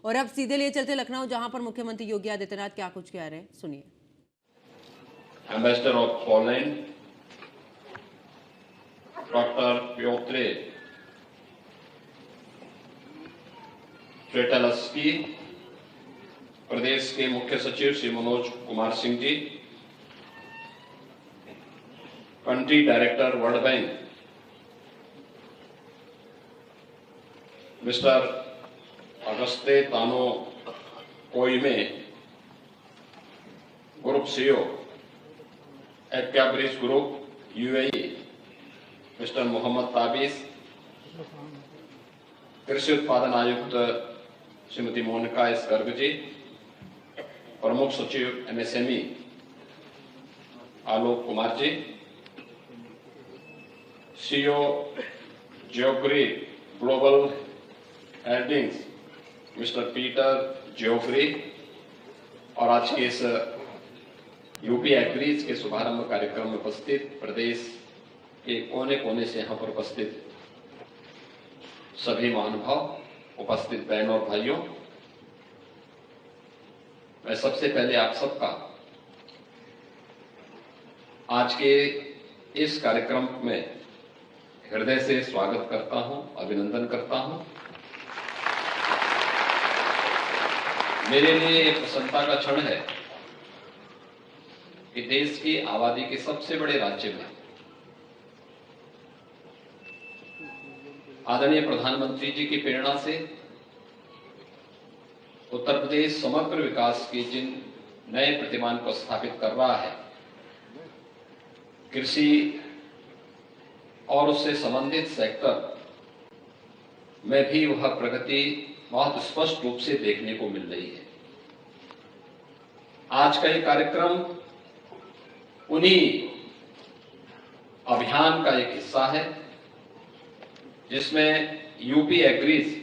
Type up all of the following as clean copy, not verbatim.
और अब सीधे लिए चलते लखनऊ, जहां पर मुख्यमंत्री योगी आदित्यनाथ क्या कुछ कह रहे हैं, सुनिए। Ambassador of Poland, Dr. Piotr Tretalski, प्रदेश के मुख्य सचिव Shri Manoj Kumar Singh ji, country director world bank mister Auguste Tano Kouame, group CEO एक्याब्रिज group UAE mister Mohammed Tabish, कृषि उत्पादन आयुक्त श्रीमती मोनिका एस गर्ग जी, प्रमुख सचिव MSME Alok Kumar ji, CEO Geoffrey global holdings mister Peter Geoffrey, और आज के इस यूपी एग्रीज के शुभारंभ कार्यक्रम में उपस्थित प्रदेश के कोने कोने से यहां पर उपस्थित सभी महानुभाव, उपस्थित बहनों और भाइयों, मैं सबसे पहले आप सबका आज के इस कार्यक्रम में हृदय से स्वागत करता हूं, अभिनंदन करता हूं। मेरे लिए एक प्रसन्नता का क्षण है कि देश की आबादी के सबसे बड़े राज्य में आदरणीय प्रधानमंत्री जी की प्रेरणा से उत्तर प्रदेश समग्र विकास के जिन नए प्रतिमान को स्थापित कर रहा है, कृषि और उससे संबंधित सेक्टर में भी वह प्रगति बहुत स्पष्ट रूप से देखने को मिल रही है। आज का ये कार्यक्रम उन्हीं अभियान का एक हिस्सा है जिसमें यूपी एग्रीज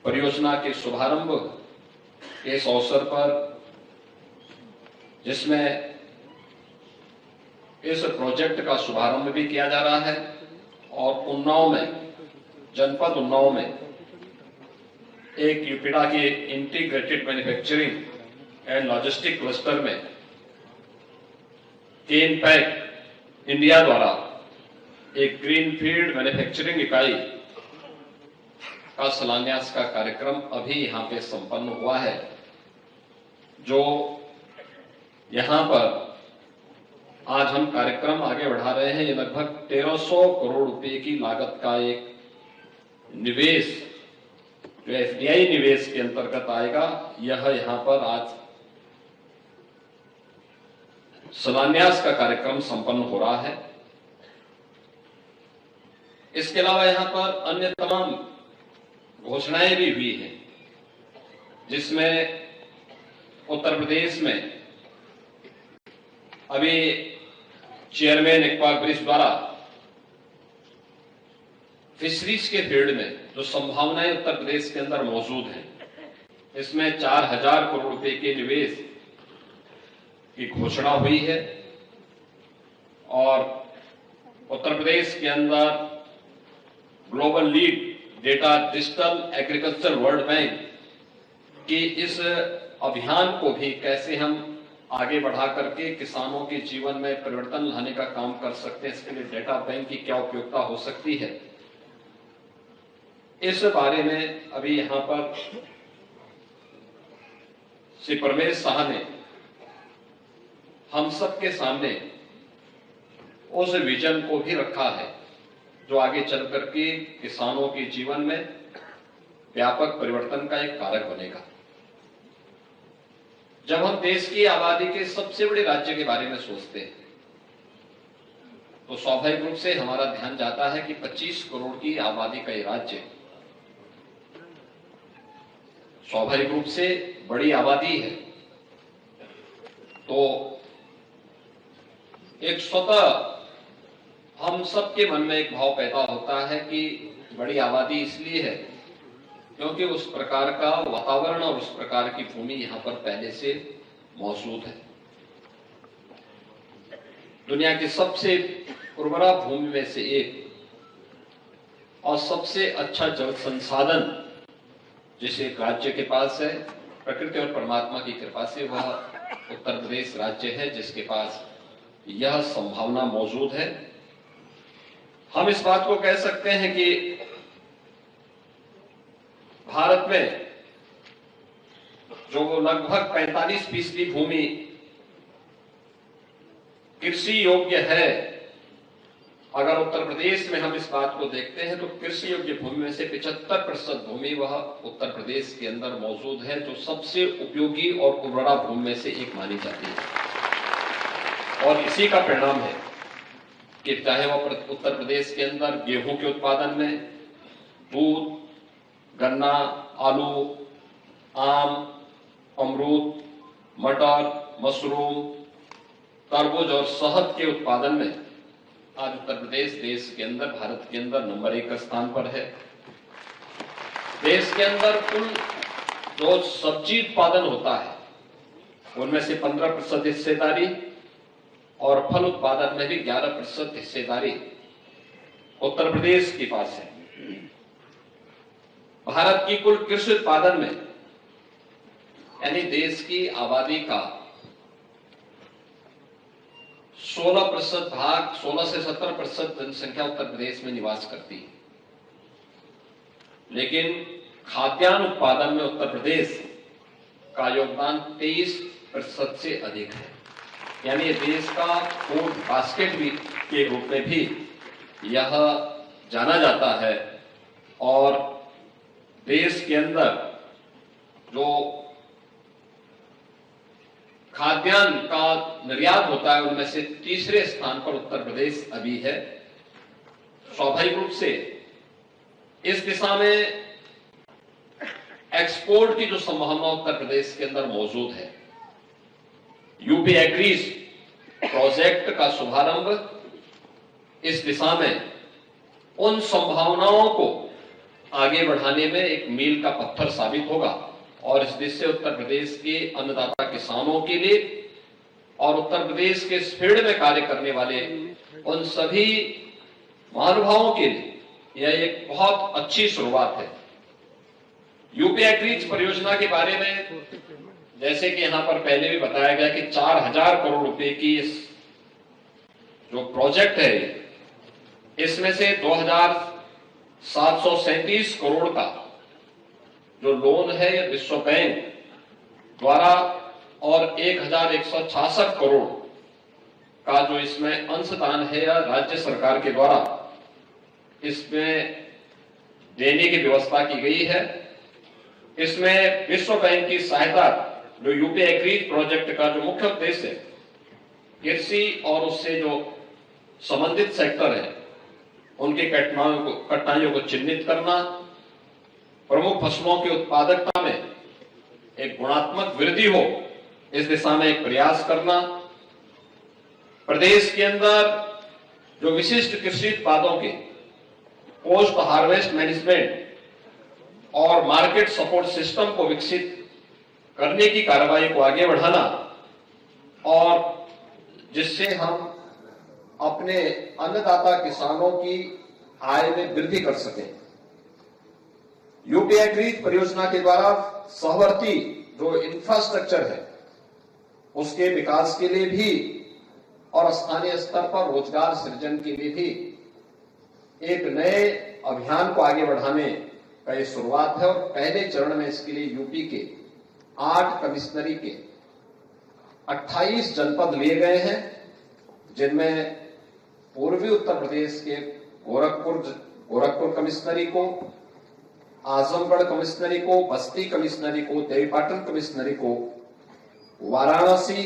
परियोजना के शुभारंभ के इस अवसर पर, जिसमें इस प्रोजेक्ट का शुभारंभ भी किया जा रहा है और उन्नाव में, जनपद उन्नाव में एक यूपीडा के integrated manufacturing and logistic cluster में केन पैक इंडिया द्वारा एक ग्रीनफील्ड मैन्युफैक्चरिंग इकाई का शिलान्यास का कार्यक्रम अभी यहां पे संपन्न हुआ है, जो यहां पर आज हम कार्यक्रम आगे बढ़ा रहे हैं। ये लगभग 1300 करोड़ रुपए की लागत का एक निवेश जो एफडीआई निवेश के अंतर्गत आएगा, यह यहां पर आज शिलान्यास का कार्यक्रम संपन्न हो रहा है। इसके अलावा यहां पर अन्य तमाम घोषणाएं भी हुई हैं, जिसमें उत्तर प्रदेश में अभी चेयरमैन इकबाल ब्रिज द्वारा फिशरीज के फील्ड में जो संभावनाएं उत्तर प्रदेश के अंदर मौजूद हैं, इसमें 4000 करोड़ रुपए के निवेश की घोषणा हुई है और उत्तर प्रदेश के अंदर global lead data digital agriculture world bank की इस अभियान को भी कैसे हम आगे बढ़ा करके किसानों के जीवन में परिवर्तन लाने का काम कर सकते हैं, इसके लिए डेटा बैंक की क्या उपयोगिता हो सकती है, इस बारे में अभी यहां पर श्री परमेश शाह ने हम सबके सामने उस विजन को भी रखा है जो आगे चल करके किसानों के जीवन में व्यापक परिवर्तन का एक कारक बनेगा। जब हम देश की आबादी के सबसे बड़े राज्य के बारे में सोचते हैं तो स्वाभाविक रूप से हमारा ध्यान जाता है कि 25 करोड़ की आबादी का ये राज्य स्वाभाविक रूप से बड़ी आबादी है, तो एक स्वतः हम सबके मन में एक भाव पैदा होता है कि बड़ी आबादी इसलिए है क्योंकि उस प्रकार का वातावरण और उस प्रकार की भूमि यहां पर पहले से मौजूद है। दुनिया की सबसे उर्वरा भूमि में से एक और सबसे अच्छा जल संसाधन जिस एक राज्य के पास है, प्रकृति और परमात्मा की कृपा से वह उत्तर प्रदेश राज्य है जिसके पास यह संभावना मौजूद है। हम इस बात को कह सकते हैं कि भारत में जो लगभग 45% भूमि कृषि योग्य है, अगर उत्तर प्रदेश में हम इस बात को देखते हैं तो कृषि योग्य भूमि में से 75% भूमि वह उत्तर प्रदेश के अंदर मौजूद है, जो सबसे उपयोगी और उर्वरा भूमि में से एक मानी जाती है। और इसी का परिणाम है कि चाहे वह उत्तर प्रदेश के अंदर गेहूं के उत्पादन में, दूध, गन्ना, आलू, आम, अमरूद, मटर, मशरूम, तरबूज और शहद के उत्पादन में आज उत्तर प्रदेश देश के अंदर, भारत के अंदर नंबर 1 स्थान पर है। देश के अंदर कुल जो सब्जी उत्पादन होता है उनमें से 15% हिस्सेदारी और फल उत्पादन में भी 11% हिस्सेदारी उत्तर प्रदेश के पास है। भारत की कुल कृषि उत्पादन में, यानी देश की आबादी का 16% भाग, 16 से 17% जनसंख्या उत्तर प्रदेश में निवास करती है, लेकिन खाद्यान्न उत्पादन में उत्तर प्रदेश का योगदान 23% से अधिक है। यानी देश का फूड बास्केट भी के रूप में भी यह जाना जाता है। और देश के अंदर जो खाद्यान्न का निर्यात होता है उनमें से तीसरे स्थान पर उत्तर प्रदेश अभी है। स्वाभाविक रूप से इस दिशा में एक्सपोर्ट की जो संभावना उत्तर प्रदेश के अंदर मौजूद है, यूपी एग्रीज प्रोजेक्ट का शुभारंभ इस दिशा में उन संभावनाओं को आगे बढ़ाने में एक मील का पत्थर साबित होगा। और इस दिशा से उत्तर प्रदेश के अन्नदाता किसानों के लिए और उत्तर प्रदेश के इस फील्ड में कार्य करने वाले उन सभी महानुभावों के लिए यह एक बहुत अच्छी शुरुआत है। यूपी एग्रीज परियोजना के बारे में जैसे कि यहां पर पहले भी बताया गया कि 4000 करोड़ रुपए की इस जो प्रोजेक्ट है, इसमें से 2737 करोड़ का जो लोन है यह विश्व बैंक द्वारा और 1166 करोड़ का जो इसमें अंशदान है या राज्य सरकार के द्वारा इसमें देने की व्यवस्था की गई है। इसमें विश्व बैंक की सहायता, जो यूपी एग्रीज प्रोजेक्ट का जो मुख्य उद्देश्य है कृषि और उससे जो संबंधित सेक्टर है उनकी कठिनाइयों को चिन्हित करना, प्रमुख फसलों की उत्पादकता में एक गुणात्मक वृद्धि हो इस दिशा में एक प्रयास करना, प्रदेश के अंदर जो विशिष्ट कृषि उत्पादों के पोस्ट हार्वेस्ट मैनेजमेंट और मार्केट सपोर्ट सिस्टम को विकसित करने की कार्रवाई को आगे बढ़ाना और जिससे हम अपने अन्नदाता किसानों की आय में वृद्धि कर सकें। यूपी एग्रीज परियोजना के द्वारा सहवर्ती जो इंफ्रास्ट्रक्चर है उसके विकास के लिए भी और स्थानीय स्तर पर रोजगार सृजन के लिए भी एक नए अभियान को आगे बढ़ाने का ये शुरुआत है। और पहले चरण में इसके लिए यूपी के 8 कमिश्नरी के 28 जनपद लिए गए हैं, जिनमें पूर्वी उत्तर प्रदेश के गोरखपुर कमिश्नरी को, आजमगढ़ कमिश्नरी को, बस्ती कमिश्नरी को, देवीपाटन कमिश्नरी को, वाराणसी,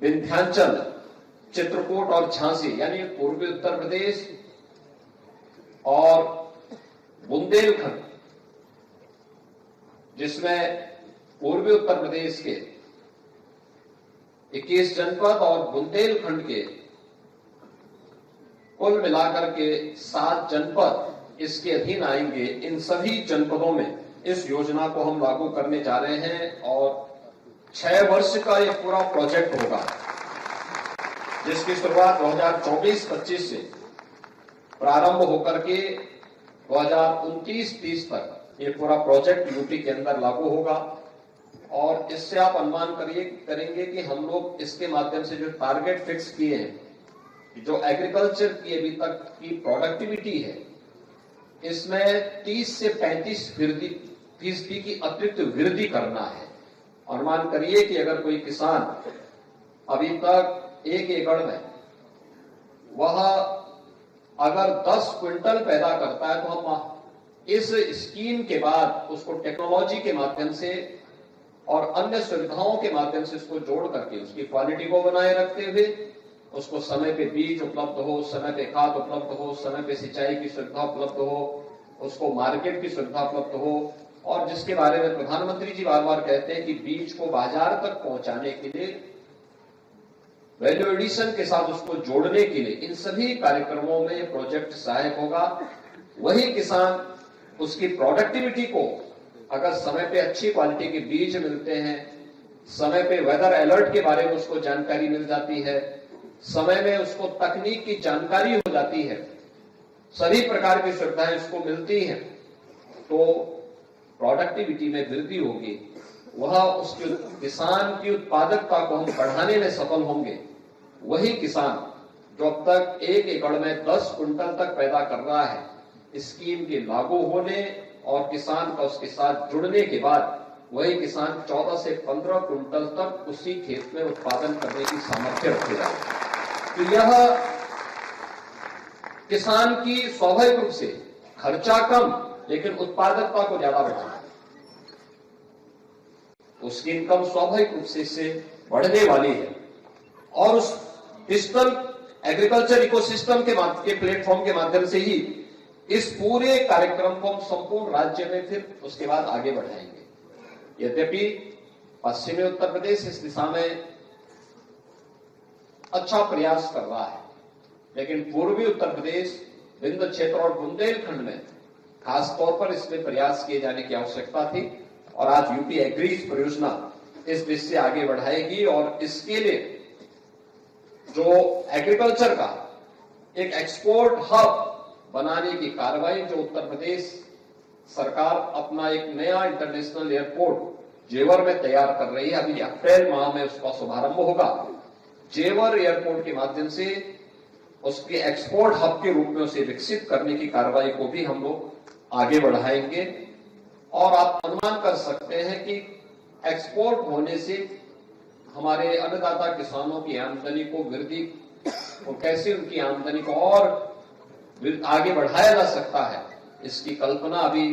विंध्याचल, चित्रकूट और झांसी यानी पूर्वी उत्तर प्रदेश और बुंदेलखंड, जिसमें पूर्वी उत्तर प्रदेश के 21 जनपद और बुंदेलखंड के कुल मिलाकर के 7 जनपद इसके अधीन आएंगे। इन सभी जनपदों में इस योजना को हम लागू करने जा रहे हैं और 6 वर्ष का यह पूरा प्रोजेक्ट होगा, जिसकी शुरुआत 2024-25 से प्रारंभ होकर के 2029-30 तक ये पूरा प्रोजेक्ट यूपी के अंदर लागू होगा और इससे आप अनुमान करेंगे कि हम लोग इसके माध्यम से जो टारगेट फिक्स किए हैं, जो एग्रीकल्चर की अभी तक की प्रोडक्टिविटी है, इसमें 30 से 35% की अतिरिक्त वृद्धि करना है। अनुमान करिए कि अगर कोई किसान अभी तक 1 एकड़ में वह अगर 10 क्विंटल पैदा करता है, तो हम इस स्कीम के बाद उसको टेक्नोलॉजी के माध्यम से और अन्य सुविधाओं के माध्यम से उसको जोड़ करके उसकी क्वालिटी को बनाए रखते हुए उसको समय पे बीज उपलब्ध हो, समय पे खाद उपलब्ध हो, समय पे सिंचाई की सुविधा उपलब्ध हो, उसको मार्केट की सुविधा उपलब्ध हो, और जिसके बारे में प्रधानमंत्री जी बार बार कहते हैं कि बीज को बाजार तक पहुंचाने के लिए, वैल्यू एडिशन के साथ उसको जोड़ने के लिए इन सभी कार्यक्रमों में यह प्रोजेक्ट सहायक होगा। वही किसान उसकी प्रोडक्टिविटी को अगर समय पे अच्छी क्वालिटी के बीज मिलते हैं, समय पे वेदर अलर्ट के बारे में उसको जानकारी मिल जाती है, समय में उसको तकनीक की जानकारी हो जाती है, सभी प्रकार की सुविधाएं उसको मिलती हैं, तो प्रोडक्टिविटी में वृद्धि होगी। वह उसके किसान की उत्पादकता को हम बढ़ाने में सफल होंगे। वही किसान जो अब तक 1 एकड़ में 10 क्विंटल तक पैदा कर रहा है, स्कीम के लागू होने और किसान का उसके साथ जुड़ने के बाद वही किसान 14 से 15 क्विंटल तक उसी खेत में उत्पादन करने की सामर्थ्य रखेगा। तो यह किसान की स्वाभाविक रूप से खर्चा कम लेकिन उत्पादकता को ज्यादा बढ़ाना, उसकी इनकम स्वाभाविक रूप से इससे बढ़ने वाली है। और उस डिजिटल एग्रीकल्चर इकोसिस्टम के प्लेटफॉर्म के माध्यम से ही इस पूरे कार्यक्रम को हम संपूर्ण राज्य में फिर उसके बाद आगे बढ़ाएंगे। यद्यपि पश्चिमी उत्तर प्रदेश इस दिशा में अच्छा प्रयास कर रहा है, लेकिन पूर्वी उत्तर प्रदेश, विंध्य क्षेत्र और बुंदेलखंड में खास तौर पर इसमें प्रयास किए जाने की आवश्यकता थी। और आज यूपी एग्रीज परियोजना इस दिशा से आगे बढ़ाएगी और इसके लिए जो एग्रीकल्चर का एक एक्सपोर्ट हब बनाने की कार्रवाई जो उत्तर प्रदेश सरकार अपना एक नया इंटरनेशनल एयरपोर्ट जेवर में तैयार कर रही है, अभी अप्रैल माह में उसका शुभारंभ होगा। जेवर एयरपोर्ट के माध्यम से उसके एक्सपोर्ट हब के रूप में उसे विकसित करने की कार्रवाई को भी हम लोग आगे बढ़ाएंगे। और आप अनुमान कर सकते हैं कि एक्सपोर्ट होने से हमारे अन्नदाता किसानों की आमदनी को वृद्धि और कैसे उनकी आमदनी को और आगे बढ़ाया जा सकता है, इसकी कल्पना अभी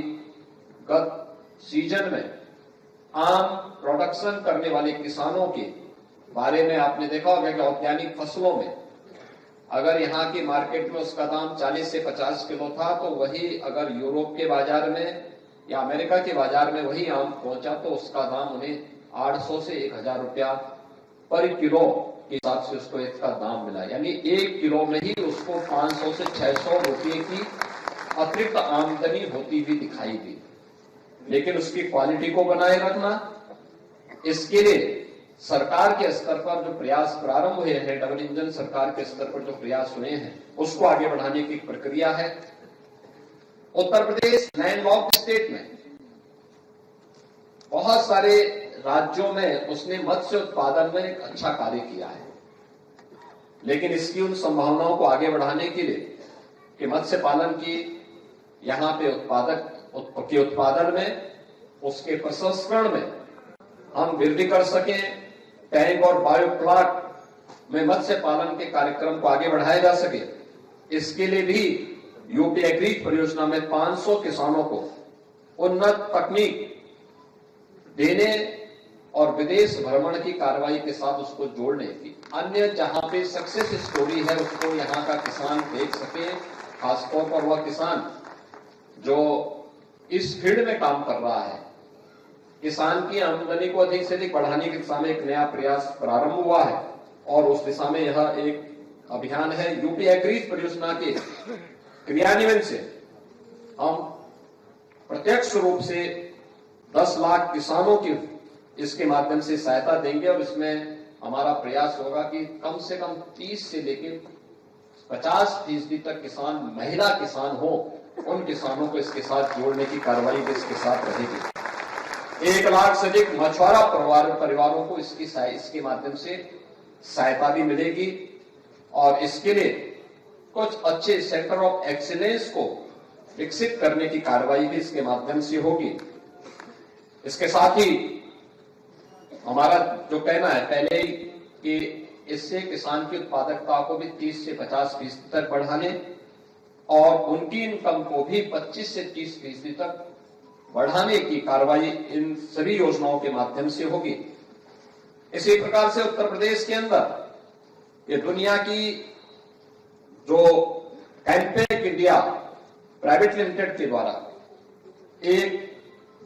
गत सीजन में आम प्रोडक्शन करने वाले किसानों के बारे में आपने देखा होगा कि औद्यानिक फसलों में अगर यहाँ की मार्केट में उसका दाम 40 से 50 किलो था, तो वही अगर यूरोप के बाजार में या अमेरिका के बाजार में वही आम पहुंचा तो उसका दाम उन्हें 800 से 1000 रुपया पर किलो के हिसाब से उसको इसका दाम मिला। यानी 1 किलो में ही उसको 500 से 600 रुपये की अतिरिक्त आमदनी होती हुई दिखाई दी। लेकिन उसकी क्वालिटी को बनाए रखना, इसके लिए सरकार के स्तर पर जो प्रयास प्रारंभ हुए हैं, डबल इंजन सरकार के स्तर पर जो प्रयास हुए हैं, उसको आगे बढ़ाने की प्रक्रिया है। उत्तर प्रदेश लैंडलॉक्ड स्टेट में बहुत सारे राज्यों में उसने मत्स्य उत्पादन में एक अच्छा कार्य किया है, लेकिन इसकी उन संभावनाओं को आगे बढ़ाने के लिए कि मत्स्य पालन की यहाँ पे उत्पादन में, उसके प्रसंस्करण में हम वृद्धि कर सकें, टैंक और बायो प्लांट में मत्स्य पालन के कार्यक्रम को आगे बढ़ाया जा सके, इसके लिए भी यूपी एग्रीज परियोजना में 500 किसानों को उन्नत तकनीक देने और विदेश भ्रमण की कार्रवाई के साथ उसको जोड़ने की, अन्य जहां पे सक्सेस स्टोरी है उसको यहाँ का किसान देख सके। खासतौर पर वह किसान जो इस फील्ड में काम कर रहा है, किसान की आमदनी को अधिक से अधिक बढ़ाने की दिशा में एक नया प्रयास प्रारंभ हुआ है और उस दिशा में यह एक अभियान है। यूपी एग्रीज परियोजना के क्रियान्वयन से हम प्रत्यक्ष रूप से 10 लाख किसानों की इसके माध्यम से सहायता देंगे और इसमें हमारा प्रयास होगा कि कम से कम 30 से लेकर 50% तक किसान महिला किसान हो, उन किसानों को इसके साथ जोड़ने की कार्रवाई भी इसके साथ रहेगी। 1 लाख से अधिक मछुआरा परिवारों को इसके माध्यम से सहायता भी मिलेगी और इसके लिए कुछ अच्छे सेंटर ऑफ एक्सीलेंस को विकसित करने की कार्रवाई भी इसके माध्यम से होगी। इसके साथ ही हमारा जो कहना है पहले ही कि इससे किसान की उत्पादकता को भी 30 से 50% तक बढ़ाने और उनकी इनकम को भी 25 से 30% तक बढ़ाने की कार्रवाई इन सभी योजनाओं के माध्यम से होगी। इसी प्रकार से उत्तर प्रदेश के अंदर ये दुनिया की जो कैंपेक इंडिया प्राइवेट लिमिटेड के द्वारा एक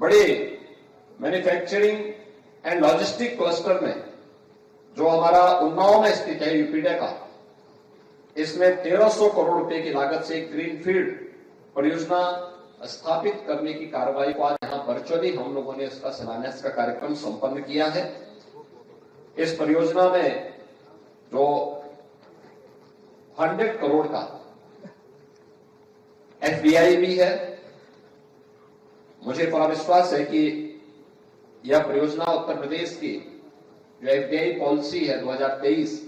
बड़े मैन्युफैक्चरिंग एंड लॉजिस्टिक क्लस्टर में जो हमारा उन्नाव में स्थित है यूपीडा का, इसमें 1300 करोड़ रुपए की लागत से ग्रीनफील्ड परियोजना स्थापित करने की कार्रवाई को आज यहां वर्चुअली हम लोगों ने इसका शिलान्यास का कार्यक्रम संपन्न किया है। इस परियोजना में जो 100 करोड़ का एफडीआई भी है। मुझे पूरा विश्वास है कि यह परियोजना उत्तर प्रदेश की जो एफडीआई पॉलिसी है 2023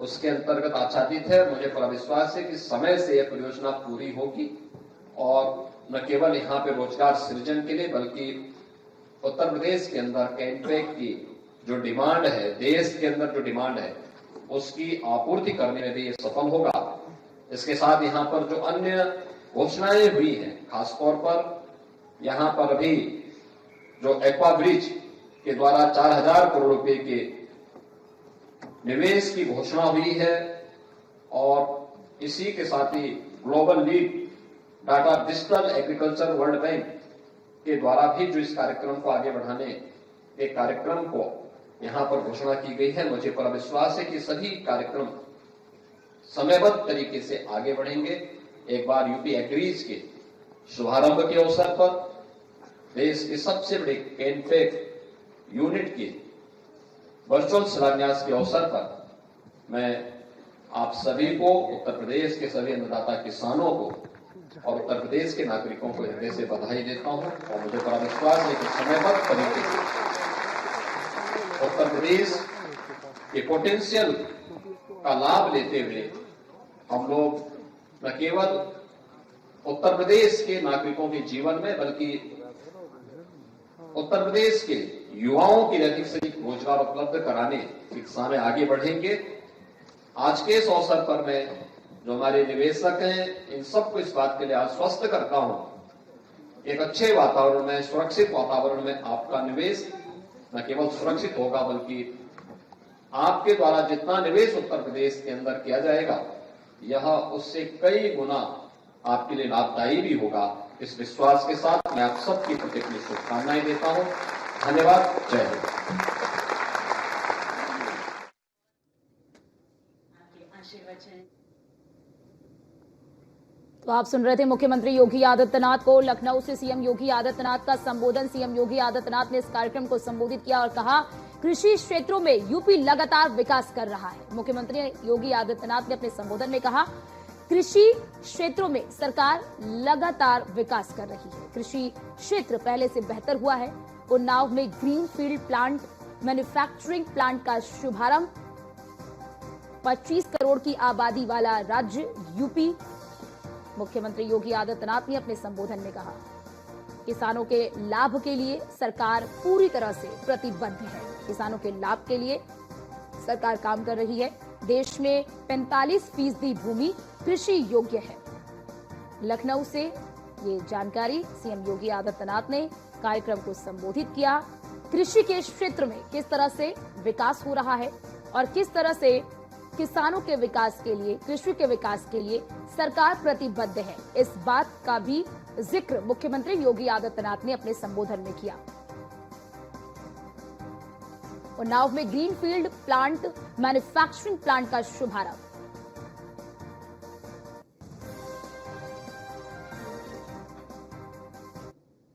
उसके अंतर्गत आच्छादित है। मुझे पूरा विश्वास है कि समय से यह परियोजना पूरी होगी और न केवल यहाँ पे रोजगार सृजन के लिए बल्कि उत्तर प्रदेश के अंदर कैंपेक की जो डिमांड है, देश के अंदर जो डिमांड है उसकी आपूर्ति करने में भी ये सफल होगा। इसके साथ यहाँ पर जो अन्य घोषणाएं हुई हैं, खासतौर पर यहाँ पर अभी जो एक्वा ब्रिज के द्वारा 4000 करोड़ रुपए के निवेश की घोषणा हुई है और इसी के साथ ही global lead data digital agriculture world bank के द्वारा भी जो इस कार्यक्रम को आगे बढ़ाने के कार्यक्रम को यहाँ पर घोषणा की गई है। मुझे पूरा विश्वास है कि सभी कार्यक्रम समयबद्ध तरीके से आगे बढ़ेंगे। एक बार यूपी एग्रीज के शुभारंभ के अवसर पर देश के सबसे बड़े कैंपेक यूनिट के वर्चुअल शिलान्यास के अवसर पर मैं आप सभी को, उत्तर प्रदेश के सभी अन्नदाता किसानों को और उत्तर प्रदेश के नागरिकों को हृदय से बधाई देता हूं और मुझे बड़ा विश्वास है कि समयबद्ध तरीके से उत्तर प्रदेश के पोटेंशियल का लाभ लेते हुए हम लोग न केवल उत्तर प्रदेश के नागरिकों के जीवन में बल्कि उत्तर प्रदेश के युवाओं के लिए अधिक से अधिक रोजगार उपलब्ध कराने की दिशा में आगे बढ़ेंगे। आज के इस अवसर पर मैं जो हमारे निवेशक हैं इन सबको इस बात के लिए आश्वस्त करता हूं, एक अच्छे वातावरण में, सुरक्षित वातावरण में आपका निवेश न केवल सुरक्षित होगा बल्कि आपके द्वारा जितना निवेश उत्तर प्रदेश के अंदर किया जाएगा यह उससे कई गुना आपके लिए लाभदायी भी होगा। इस विश्वास के साथ मैं आप सबकी प्रति अपनी शुभकामनाएं देता हूं। धन्यवाद। जय हिंद। तो आप सुन रहे थे मुख्यमंत्री योगी आदित्यनाथ को। लखनऊ से सीएम योगी आदित्यनाथ का संबोधन। सीएम योगी आदित्यनाथ ने इस कार्यक्रम को संबोधित किया और कहा, कृषि क्षेत्रों में यूपी लगातार विकास कर रहा है। मुख्यमंत्री योगी आदित्यनाथ ने अपने संबोधन में कहा, कृषि क्षेत्रों में सरकार लगातार विकास कर रही है। कृषि क्षेत्र पहले से बेहतर हुआ है। उन्नाव में ग्रीनफील्ड प्लांट, मैन्युफैक्चरिंग प्लांट का शुभारंभ। 25 करोड़ की आबादी वाला राज्य यूपी। मुख्यमंत्री योगी आदित्यनाथ ने अपने संबोधन में कहा, किसानों के लाभ के लिए सरकार पूरी तरह से प्रतिबद्ध है। किसानों के लाभ के लिए सरकार काम कर रही है। देश में 45% भूमि कृषि योग्य है। लखनऊ से ये जानकारी सीएम योगी आदित्यनाथ ने कार्यक्रम को संबोधित किया। कृषि के क्षेत्र में किस तरह से विकास हो रहा है और किस तरह से किसानों के विकास के लिए, कृषि के विकास के लिए सरकार प्रतिबद्ध है, इस बात का भी जिक्र मुख्यमंत्री योगी आदित्यनाथ ने अपने संबोधन में किया। उन्नाव में ग्रीनफील्ड प्लांट, मैन्युफैक्चरिंग प्लांट का शुभारंभ।